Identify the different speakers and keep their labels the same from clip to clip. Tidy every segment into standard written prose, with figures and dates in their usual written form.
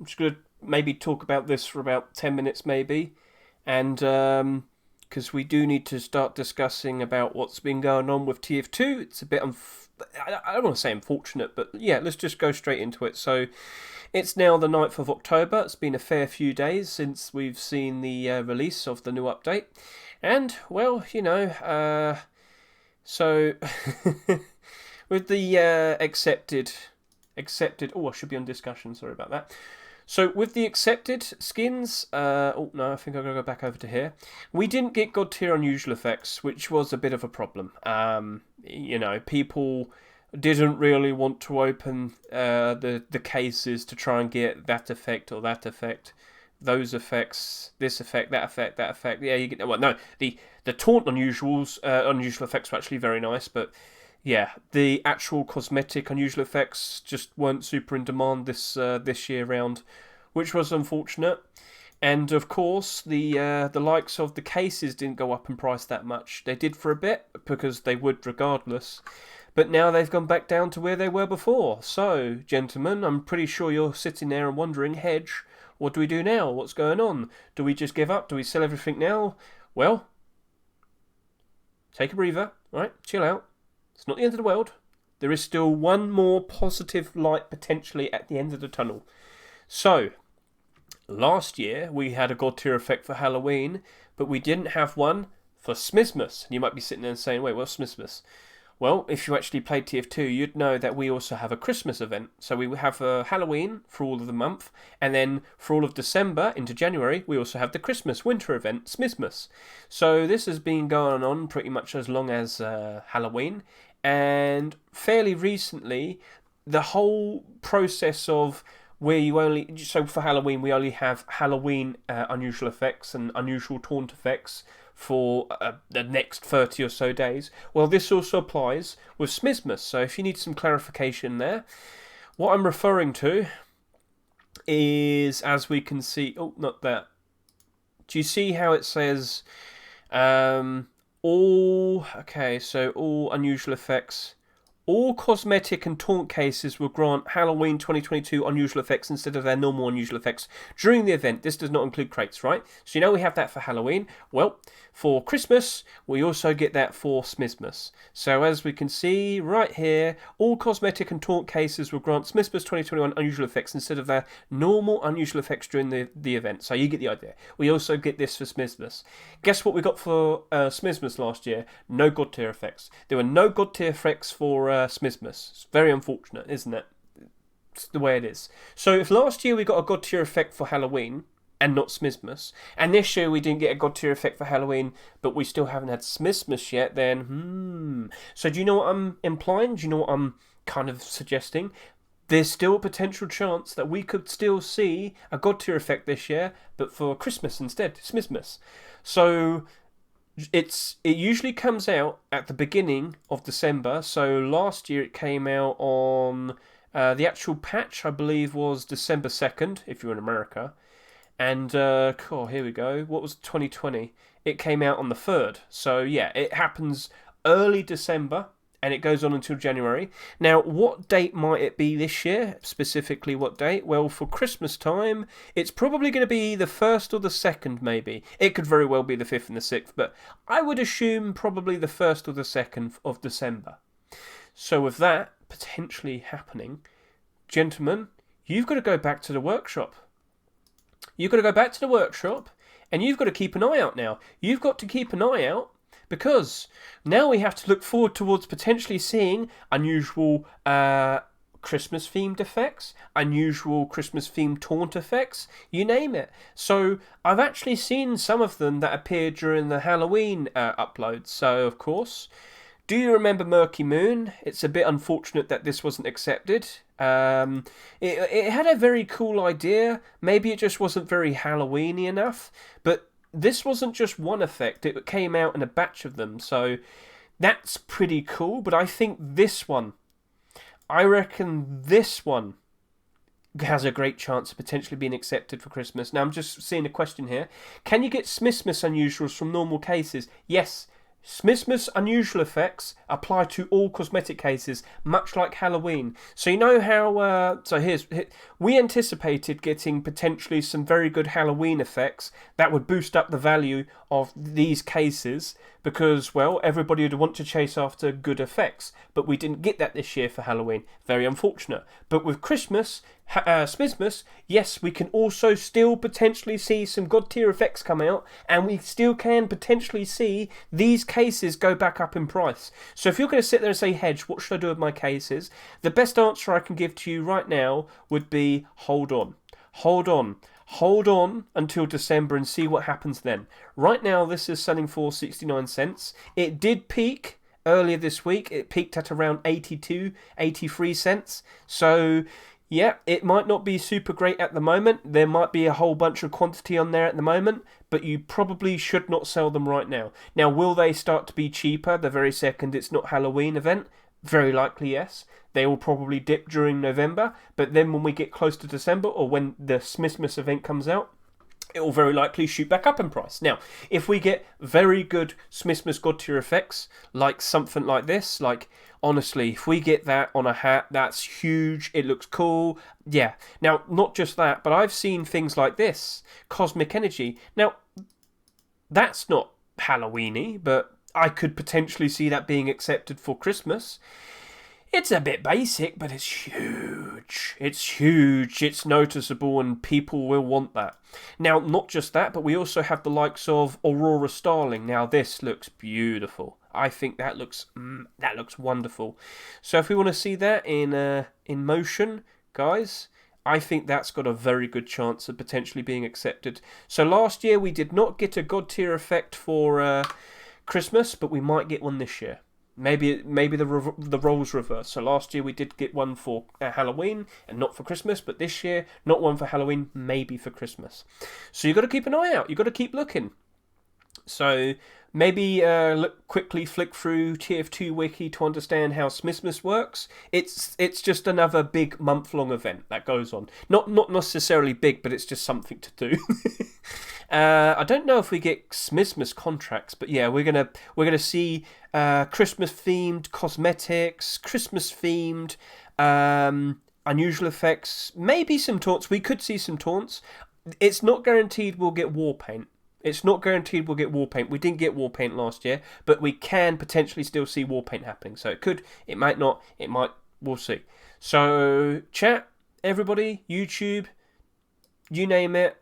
Speaker 1: I'm just going to maybe talk about this for about 10 minutes, maybe. And because we do need to start discussing about what's been going on with TF2. It's a bit I don't want to say unfortunate, but yeah, let's just go straight into it. So it's now the 9th of October. It's been a fair few days since we've seen the release of the new update. And, well, so with the accepted. Oh, I should be on discussion. Sorry about that. So with the accepted skins, oh no, I think I'm gonna go back over to here. We didn't get god tier unusual effects, which was a bit of a problem. People didn't really want to open the cases to try and get that effect or that effect, those effects, this effect, that effect, that effect. Yeah, you get well. No, the taunt unusual effects were actually very nice, but yeah, the actual cosmetic unusual effects just weren't super in demand this year round, which was unfortunate. And of course, the likes of the cases didn't go up in price that much. They did for a bit because they would regardless. But now they've gone back down to where they were before. So, gentlemen, I'm pretty sure you're sitting there and wondering, Hedge, what do we do now? What's going on? Do we just give up? Do we sell everything now? Well, take a breather, right? Chill out. It's not the end of the world. There is still one more positive light potentially at the end of the tunnel. So, last year we had a god tier effect for Halloween, but we didn't have one for Smithmas. And you might be sitting there and saying, wait, what's Smithmas? Well, if you actually played TF2, you'd know that we also have a Christmas event. So we have a Halloween for all of the month, and then for all of December into January, we also have the Christmas winter event, Smithmas. So this has been going on pretty much as long as Halloween, and fairly recently, the whole process of where you only... So for Halloween, we only have Halloween unusual effects and unusual taunt effects for the next 30 or so days. Well, this also applies with Smithmas, so if you need some clarification there, what I'm referring to is, as we can see... Oh, not that. Do you see how it says... all unusual effects. All cosmetic and taunt cases will grant Halloween 2022 unusual effects instead of their normal unusual effects during the event. This does not include crates, right? So we have that for Halloween. Well, for Christmas, we also get that for Smithmas. So as we can see right here, all cosmetic and taunt cases will grant Smithmas 2021 unusual effects instead of their normal unusual effects during the event. So you get the idea. We also get this for Smithmas. Guess what we got for Smithmas last year? No god tier effects. There were no god tier effects for Smithmas. It's very unfortunate, isn't it? It's the way it is. So if last year we got a god tier effect for Halloween and not Smithmas, and this year we didn't get a god tier effect for Halloween, but we still haven't had Smithmas yet, then So do you know what I'm implying? Do you know what I'm kind of suggesting? There's still a potential chance that we could still see a god tier effect this year, but for Christmas instead, Smithmas. So it usually comes out at the beginning of December. So last year it came out on the actual patch, I believe, was December 2nd, if you're in America. And here we go. What was 2020? It came out on the 3rd. So yeah, it happens early December, and it goes on until January. Now, what date might it be this year? Specifically, what date? Well, for Christmas time, it's probably going to be the 1st or the 2nd, maybe. It could very well be the 5th and the 6th, but I would assume probably the 1st or the 2nd of December. So with that potentially happening, gentlemen, you've got to go back to the workshop. You've got to go back to the workshop, and you've got to keep an eye out now. You've got to keep an eye out, because now we have to look forward towards potentially seeing unusual Christmas-themed effects, unusual Christmas-themed taunt effects, you name it. So I've actually seen some of them that appeared during the Halloween uploads. So, of course, do you remember Murky Moon? It's a bit unfortunate that this wasn't accepted. It had a very cool idea. Maybe it just wasn't very Halloween-y enough, but this wasn't just one effect, it came out in a batch of them, so that's pretty cool. But I reckon this one has a great chance of potentially being accepted for Christmas. Now, I'm just seeing a question here. Can you get Smithmas unusuals from normal cases? Yes, Smithmas unusual effects apply to all cosmetic cases, much like Halloween. So you know how... we anticipated getting potentially some very good Halloween effects that would boost up the value of these cases because, well, everybody would want to chase after good effects. But we didn't get that this year for Halloween. Very unfortunate. But with Christmas, Smithmas, yes, we can also still potentially see some god tier effects come out, and we still can potentially see these cases go back up in price. So if you're going to sit there and say, Hedge, what should I do with my cases? The best answer I can give to you right now would be hold on. Hold on. Hold on until December and see what happens then. Right now, this is selling for 69 cents. It did peak earlier this week. It peaked at around 82, 83 cents. So, yeah, it might not be super great at the moment. There might be a whole bunch of quantity on there at the moment, but you probably should not sell them right now. Now, will they start to be cheaper the very second it's not Halloween event? Very likely, yes. They will probably dip during November, but then when we get close to December or when the Smithmas event comes out, it will very likely shoot back up in price. Now, if we get very good Smithmas god tier effects, like something like this, like, honestly, if we get that on a hat, that's huge, it looks cool, yeah. Now, not just that, but I've seen things like this, Cosmic Energy. Now, that's not Halloween-y, but I could potentially see that being accepted for Christmas. It's a bit basic, but it's huge. It's huge, it's noticeable, and people will want that. Now, not just that, but we also have the likes of Aurora Starling. Now, this looks beautiful. I think that looks wonderful. So if we want to see that in motion, guys, I think that's got a very good chance of potentially being accepted. So last year we did not get a god tier effect for Christmas, but we might get one this year. Maybe the roles reverse. So last year we did get one for Halloween and not for Christmas, but this year not one for Halloween, maybe for Christmas. So you've got to keep an eye out. You've got to keep looking. So maybe quickly flick through TF2 Wiki to understand how Smithmas works. It's just another big month-long event that goes on. Not necessarily big, but it's just something to do. I don't know if we get Smithmas contracts, but yeah, we're gonna see Christmas-themed cosmetics, Christmas-themed unusual effects, maybe some taunts. We could see some taunts. It's not guaranteed we'll get war paint. It's not guaranteed we'll get war paint. We didn't get war paint last year, but we can potentially still see war paint happening. So it could, it might not, it might, we'll see. So chat, everybody, YouTube, you name it.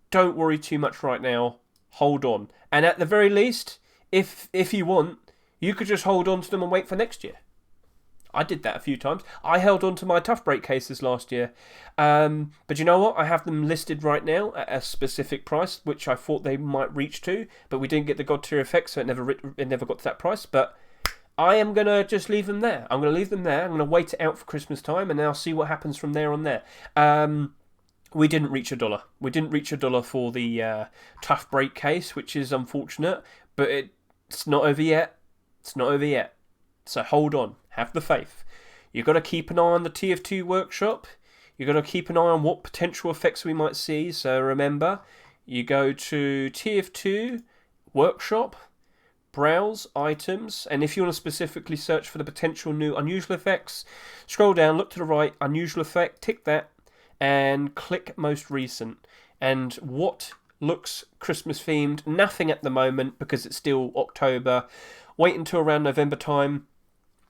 Speaker 1: Don't worry too much right now. Hold on. And at the very least, if you want, you could just hold on to them and wait for next year. I did that a few times. I held on to my Tough Break cases last year. But you know what? I have them listed right now at a specific price, which I thought they might reach to, but we didn't get the God tier effect, so it never got to that price. But I am going to just leave them there. I'm going to leave them there. I'm going to wait it out for Christmas time, and then I'll see what happens from there on there. We didn't reach $1. We didn't reach $1 for the Tough Break case, which is unfortunate, but it's not over yet. It's not over yet. So hold on. Have the faith. You've got to keep an eye on the TF2 workshop. You've got to keep an eye on what potential effects we might see. So remember, you go to TF2 workshop, browse items, and if you want to specifically search for the potential new unusual effects, scroll down, look to the right, unusual effect, tick that, and click most recent. And what looks Christmas themed? Nothing at the moment because it's still October. Wait until around November time.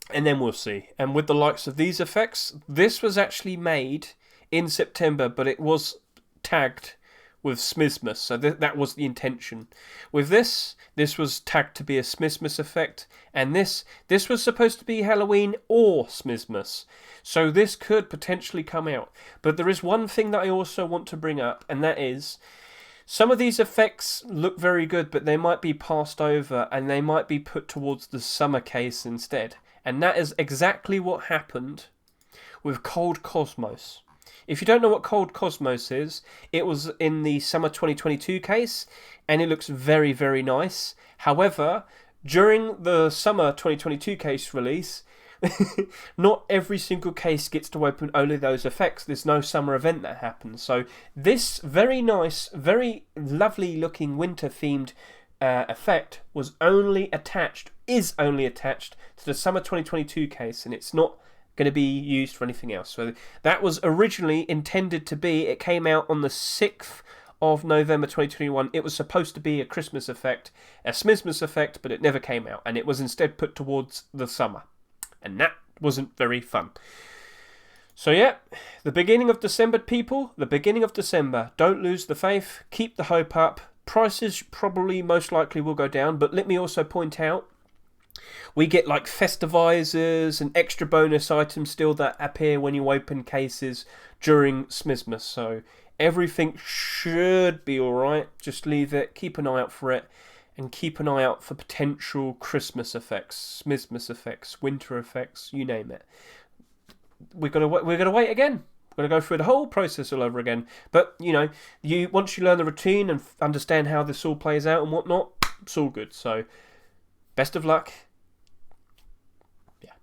Speaker 1: And then we'll see. And with the likes of these effects, this was actually made in September, but it was tagged with Smithmas, so that was the intention. With this was tagged to be a Smithmas effect, and this was supposed to be Halloween or Smithmas. So this could potentially come out. But there is one thing that I also want to bring up, and that is, some of these effects look very good, but they might be passed over, and they might be put towards the summer case instead. And that is exactly what happened with Cold Cosmos. If you don't know what Cold Cosmos is, it was in the summer 2022 case, and it looks very, very nice. However, during the summer 2022 case release, not every single case gets to open only those effects. There's no summer event that happens. So this very nice, very lovely looking winter themed effect is only attached to the summer 2022 case, and it's not going to be used for anything else. So that was originally intended to be, it came out on the 6th of November 2021. It was supposed to be a Christmas effect, a Smithmas effect, but it never came out, and it was instead put towards the summer. And that wasn't very fun. So yeah, the beginning of December, people, the beginning of December. Don't lose the faith, keep the hope up. Prices probably most likely will go down, but let me also point out, we get like festivizers and extra bonus items still that appear when you open cases during Smithmas. So everything should be alright. Just leave it, keep an eye out for it, and keep an eye out for potential Christmas effects, Smithmas effects, winter effects, you name it. We're gonna wait again. We're gonna go through the whole process all over again. But once you learn the routine and understand how this all plays out and whatnot, it's all good. So, best of luck. Yeah.